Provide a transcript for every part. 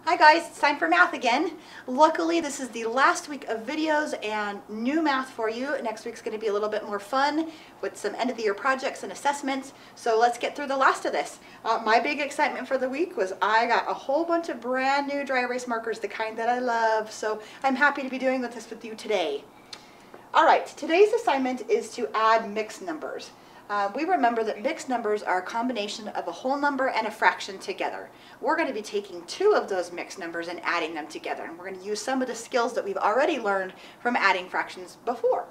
Hi guys, it's time for math again. Luckily this is the last week of videos and new math for you. Next week's going to be a little bit more fun with some end of the year projects and assessments. So let's get through the last of this. My big excitement for the week was I got a whole bunch of brand new dry erase markers, the kind that I love. So I'm happy to be doing this with you today. Alright, today's assignment is to add mixed numbers. We remember that mixed numbers are a combination of a whole number and a fraction together. We're going to be taking two of those mixed numbers and adding them together. And we're going to use some of the skills that we've already learned from adding fractions before.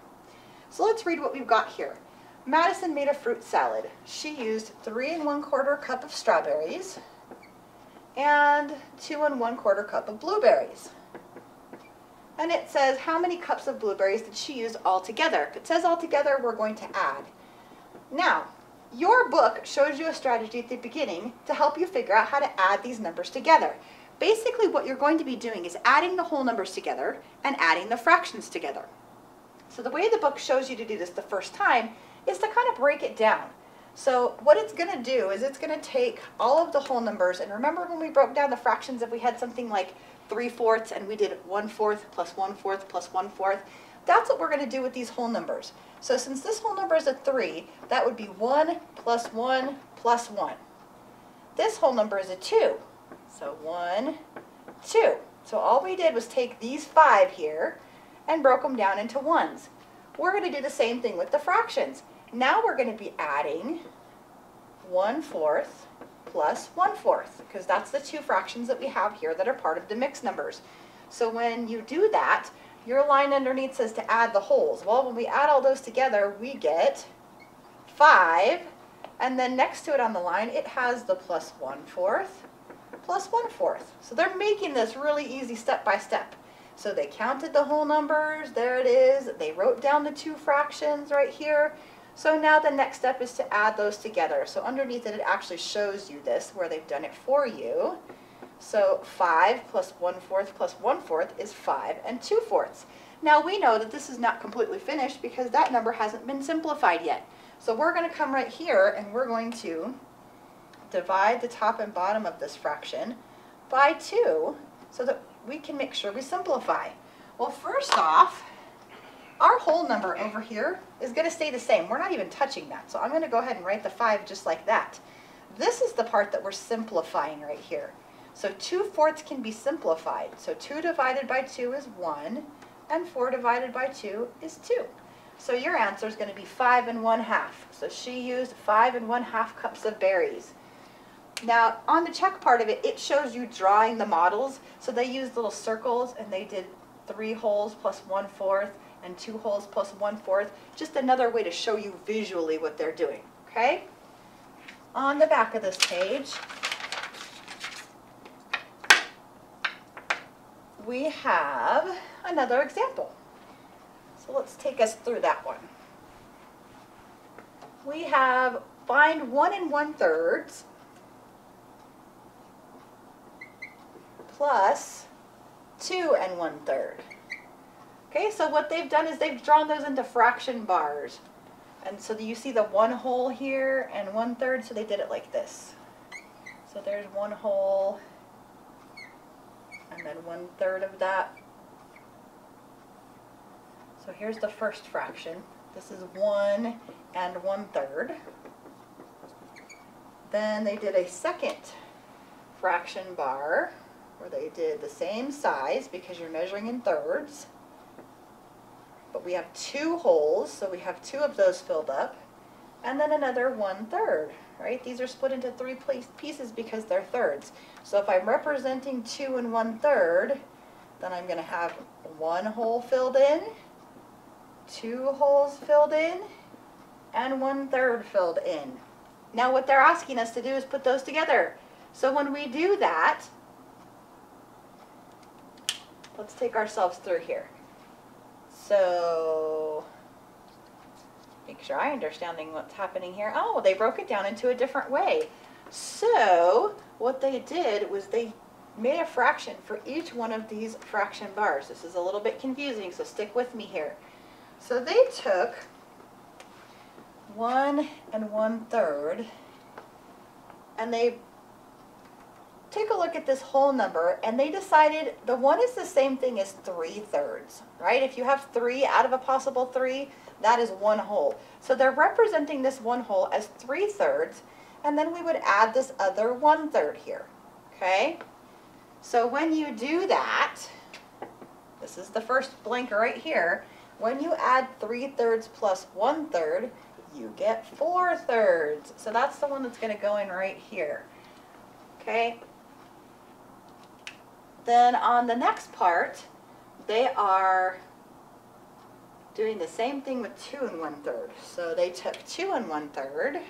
So let's read what we've got here. Madison made a fruit salad. She used 3 1/4 cup of strawberries and 2 1/4 cup of blueberries. And it says how many cups of blueberries did she use altogether? If it says altogether, we're going to add. Now, your book shows you a strategy at the beginning to help you figure out how to add these numbers together. Basically, what you're going to be doing is adding the whole numbers together and adding the fractions together. So the way the book shows you to do this the first time is to kind of break it down. So what it's going to do is it's going to take all of the whole numbers, and remember when we broke down the fractions, if we had something like 3/4 and we did 1/4 plus 1/4 plus 1/4, that's what we're going to do with these whole numbers. So since this whole number is a 3, that would be 1 plus 1 plus 1. This whole number is a 2, so 1, 2. So all we did was take these 5 here and broke them down into ones. We're going to do the same thing with the fractions. Now we're going to be adding 1/4 plus 1/4, because that's the two fractions that we have here that are part of the mixed numbers. So when you do that, your line underneath says to add the wholes. Well, when we add all those together, we get 5, and then next to it on the line, it has the plus 1/4 plus 1/4. So they're making this really easy step by step. So they counted the whole numbers, there it is. They wrote down the two fractions right here. So now the next step is to add those together. So underneath it, it actually shows you this, where they've done it for you. So 5 plus 1/4 plus 1/4 is 5 2/4. Now we know that this is not completely finished because that number hasn't been simplified yet. So we're going to come right here and we're going to divide the top and bottom of this fraction by 2 so that we can make sure we simplify. Well, first off, our whole number over here is going to stay the same. We're not even touching that. So I'm going to go ahead and write the 5 just like that. This is the part that we're simplifying right here. So 2/4 can be simplified. So 2 divided by 2 is 1, and 4 divided by 2 is 2. So your answer is going to be 5 1/2. So she used 5 1/2 cups of berries. Now on the check part of it, it shows you drawing the models. So they used little circles and they did 3 holes plus 1/4 and 2 holes plus 1/4. Just another way to show you visually what they're doing. Okay? On the back of this page, we have another example. So let's take us through that one. We have find 1 1/3 plus 2 1/3. Okay, so what they've done is they've drawn those into fraction bars. And so you see the 1 whole here and 1/3, so they did it like this. So there's 1 whole and then 1/3 of that. So here's the first fraction. This is 1 1/3. Then they did a second fraction bar where they did the same size because you're measuring in thirds. But we have 2 holes, so we have 2 of those filled up. And then another 1/3, right? These are split into 3 pieces because they're thirds. So if I'm representing 2 1/3, then I'm going to have 1 hole filled in, 2 holes filled in, and 1/3 filled in. Now what they're asking us to do is put those together. So when we do that, let's take ourselves through here. So make sure I'm understanding what's happening here. Oh, they broke it down into a different way. So what they did was they made a fraction for each one of these fraction bars. This is a little bit confusing, so stick with me here. So they took 1 1/3 and they take a look at this whole number, and they decided the 1 is the same thing as 3/3, right? If you have 3 out of a possible 3, that is 1 whole. So they're representing this 1 whole as 3/3, and then we would add this other 1/3 here, okay? So when you do that, this is the first blank right here, when you add 3/3 plus 1/3, you get 4/3. So that's the one that's going to go in right here, okay? Then on the next part, they are doing the same thing with 2 1/3. So they took 2 1/3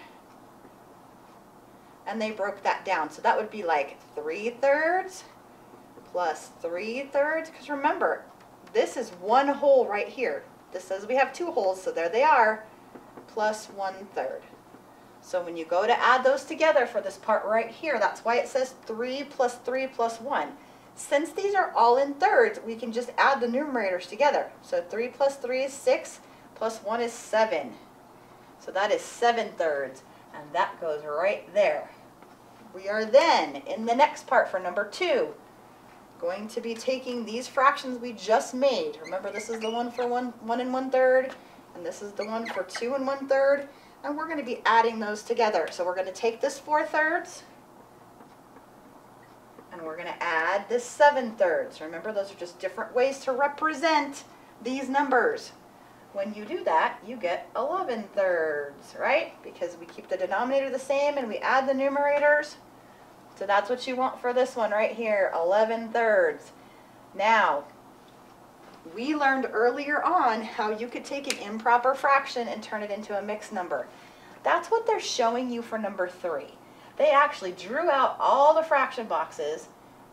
and they broke that down. So that would be like 3/3 plus 3/3. Because remember, this is 1 whole right here. This says we have 2 wholes, so there they are, plus 1/3. So when you go to add those together for this part right here, that's why it says 3 plus 3 plus 1. Since these are all in thirds, we can just add the numerators together. So 3 plus 3 is 6, plus 1 is 7. So that is 7/3, and that goes right there. We are then, in the next part for number 2, going to be taking these fractions we just made. Remember, this is the one for 1 1/3, and this is the one for 2 1/3, and we're going to be adding those together. So we're going to take this 4/3, and we're going to add this 7/3. Remember, those are just different ways to represent these numbers. When you do that, you get 11/3, right? Because we keep the denominator the same and we add the numerators. So that's what you want for this one right here, 11/3. Now, we learned earlier on how you could take an improper fraction and turn it into a mixed number. That's what they're showing you for number 3. They actually drew out all the fraction boxes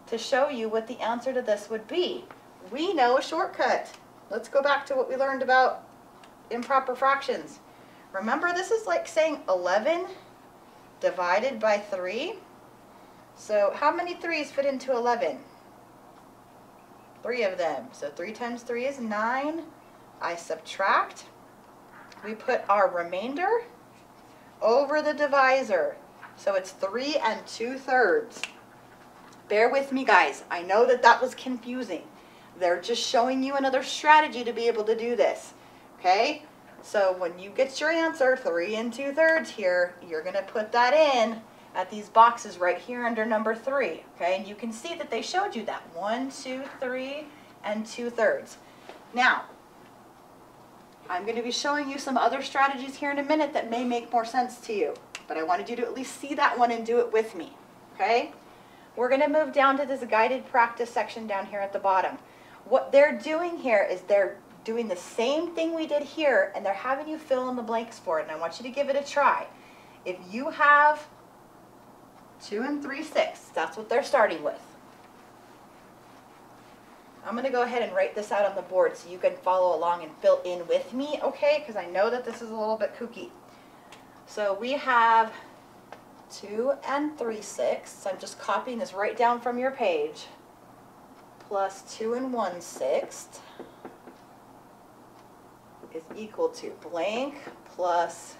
to show you what the answer to this would be. We know a shortcut. Let's go back to what we learned about improper fractions. Remember, this is like saying 11 divided by 3. So how many 3's fit into 11? 3 of them. So 3 times 3 is 9. I subtract. We put our remainder over the divisor. So it's 3 2/3. Bear with me, guys. I know that that was confusing. They're just showing you another strategy to be able to do this. Okay? So when you get your answer, 3 2/3 here, you're going to put that in at these boxes right here under number 3. Okay? And you can see that they showed you that. 1, 2, 3, and 2/3. Now, I'm going to be showing you some other strategies here in a minute that may make more sense to you. But I wanted you to at least see that one and do it with me. Okay? We're going to move down to this guided practice section down here at the bottom. What they're doing here is they're doing the same thing we did here, and they're having you fill in the blanks for it, and I want you to give it a try. If you have 2 3/6, that's what they're starting with. I'm going to go ahead and write this out on the board so you can follow along and fill in with me, okay? Because I know that this is a little bit kooky. So we have 2 3/6. So I'm just copying this right down from your page. Plus 2 1/6 is equal to blank plus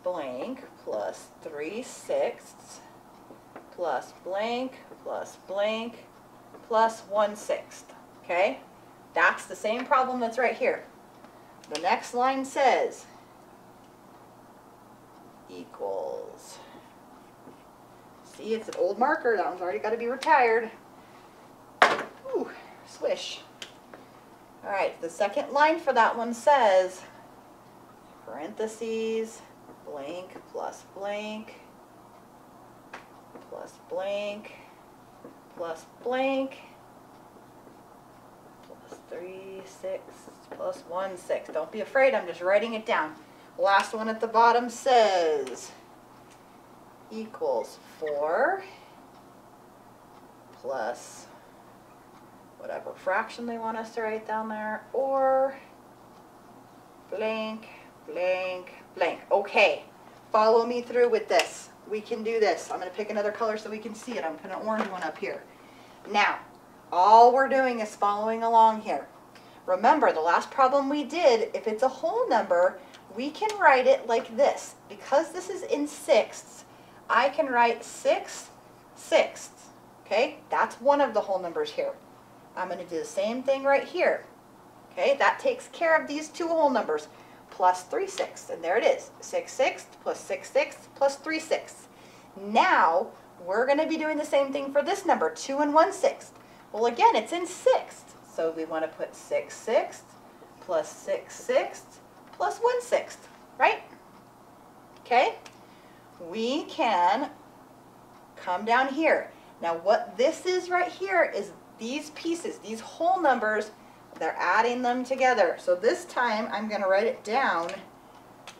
blank plus 3/6 plus blank plus blank plus 1/6. Okay? That's the same problem that's right here. The next line says equals. See, it's an old marker. That one's already got to be retired. Ooh, swish. All right, the second line for that one says parentheses, blank plus blank plus blank plus blank plus 3/6 plus 1/6. Don't be afraid, I'm just writing it down. Last one at the bottom says equals 4 plus whatever fraction they want us to write down there, or blank, blank, blank. Okay, follow me through with this. We can do this. I'm going to pick another color so we can see it. I'm putting an orange one up here. Now, all we're doing is following along here. Remember, the last problem we did, if it's a whole number, we can write it like this. Because this is in sixths, I can write 6/6. Okay, that's one of the whole numbers here. I'm going to do the same thing right here. Okay, that takes care of these two whole numbers, plus 3/6, and there it is, 6/6 plus 6/6 plus 3/6. Now, we're going to be doing the same thing for this number, 2 1/6. Well, again, it's in sixths, so we want to put 6/6 plus 6/6 plus 1/6, right? Okay, we can come down here. Now, what this is right here is these pieces, these whole numbers, they're adding them together. So this time I'm going to write it down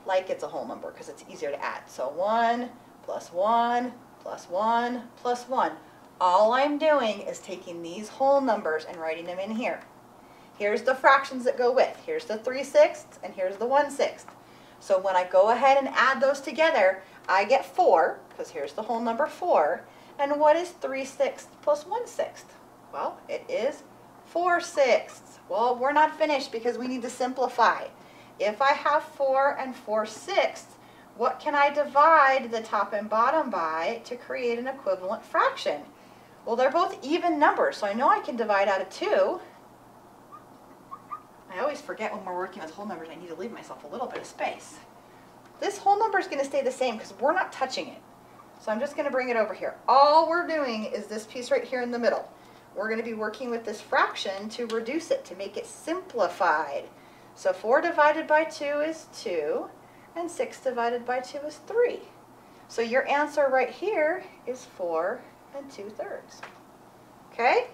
like it's a whole number because it's easier to add. So 1 plus 1 plus 1 plus 1. All I'm doing is taking these whole numbers and writing them in here. Here's the fractions that go with. Here's the 3/6 and here's the 1/6. So when I go ahead and add those together, I get 4, because here's the whole number 4. And what is 3/6 plus 1/6? Well, it is 4/6. Well, we're not finished because we need to simplify. If I have 4 and 4/6, what can I divide the top and bottom by to create an equivalent fraction? Well, they're both even numbers, so I know I can divide out of 2. I always forget when we're working with whole numbers, I need to leave myself a little bit of space. This whole number is going to stay the same because we're not touching it. So I'm just going to bring it over here. All we're doing is this piece right here in the middle. We're going to be working with this fraction to reduce it, to make it simplified. So 4 divided by 2 is 2, and 6 divided by 2 is 3. So your answer right here is 4 2/3. Okay?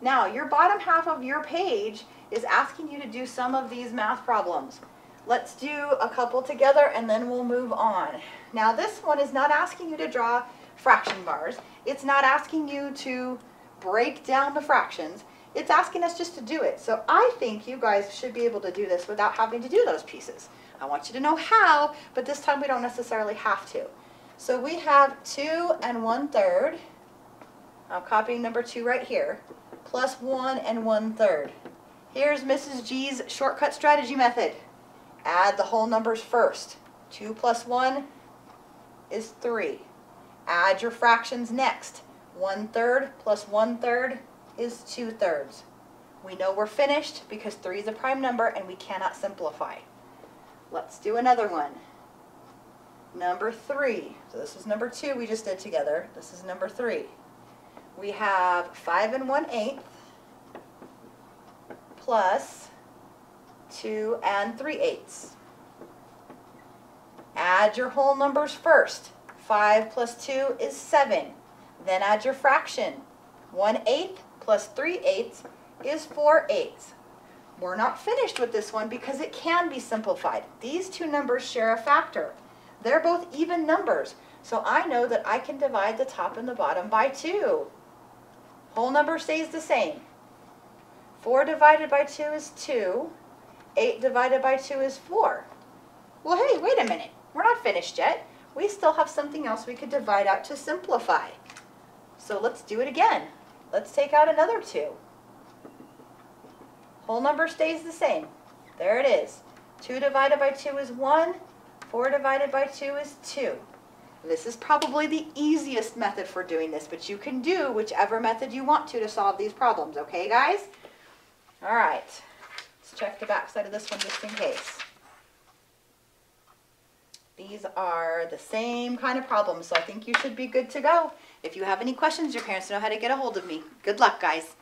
Now, your bottom half of your page is asking you to do some of these math problems. Let's do a couple together and then we'll move on. Now, this one is not asking you to draw fraction bars. It's not asking you to break down the fractions. It's asking us just to do it. So I think you guys should be able to do this without having to do those pieces. I want you to know how, but this time we don't necessarily have to. So we have 2 1/3. I'm copying number 2 right here, plus 1 1/3. Here's Mrs. G's shortcut strategy method. Add the whole numbers first. 2 plus 1 is 3. Add your fractions next. 1/3 plus 1/3 is 2/3. We know we're finished because 3 is a prime number and we cannot simplify. Let's do another one. Number 3. So this is number 2 we just did together. This is number 3. We have 5 1/8 plus 2 3/8. Add your whole numbers first. 5 plus 2 is 7. Then add your fraction. 1/8 plus 3/8 is 4/8. We're not finished with this one because it can be simplified. These two numbers share a factor. They're both even numbers, so I know that I can divide the top and the bottom by 2. Whole number stays the same. 4 divided by 2 is 2. 8 divided by 2 is 4. Well, hey, wait a minute. We're not finished yet. We still have something else we could divide out to simplify. So let's do it again. Let's take out another 2. Whole number stays the same. There it is. 2 divided by 2 is 1. 4 divided by 2 is 2. This is probably the easiest method for doing this, but you can do whichever method you want to solve these problems, okay, guys? All right. Let's check the back side of this one just in case. These are the same kind of problems, so I think you should be good to go. If you have any questions, your parents know how to get a hold of me. Good luck, guys.